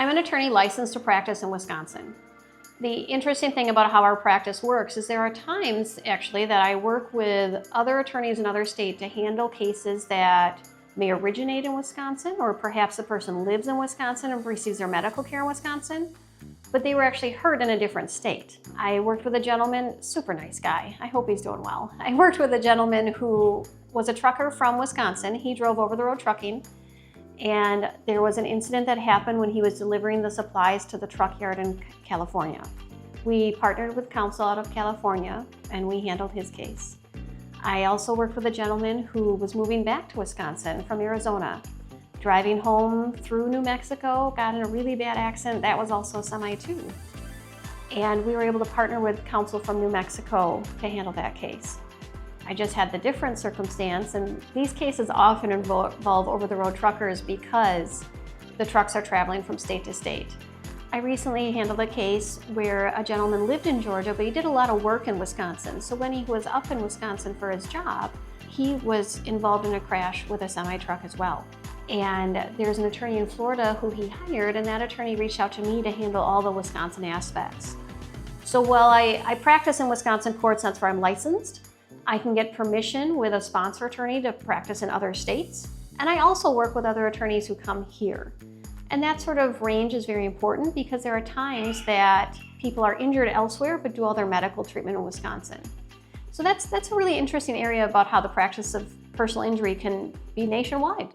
I'm an attorney licensed to practice in Wisconsin. The interesting thing about how our practice works is there are times actually that I work with other attorneys in other states to handle cases that may originate in Wisconsin, or perhaps the person lives in Wisconsin and receives their medical care in Wisconsin, but they were actually heard in a different state. I worked with a gentleman, super nice guy, I hope he's doing well. I worked with a gentleman who was a trucker from Wisconsin. He drove over the road trucking, and there was an incident that happened when he was delivering the supplies to the truck yard in California. We partnered with counsel out of California and we handled his case. I also worked with a gentleman who was moving back to Wisconsin from Arizona. Driving home through New Mexico, got in a really bad accident. That was also a semi too. And we were able to partner with counsel from New Mexico to handle that case. I just had the different circumstance, and these cases often involve over-the-road truckers because the trucks are traveling from state to state. I recently handled a case where a gentleman lived in Georgia, but he did a lot of work in Wisconsin. So when he was up in Wisconsin for his job, he was involved in a crash with a semi-truck as well. And there's an attorney in Florida who he hired, and that attorney reached out to me to handle all the Wisconsin aspects. So while I practice in Wisconsin courts, that's where I'm licensed, I can get permission with a sponsor attorney to practice in other states. And I also work with other attorneys who come here. And that sort of range is very important because there are times that people are injured elsewhere but do all their medical treatment in Wisconsin. So that's a really interesting area about how the practice of personal injury can be nationwide.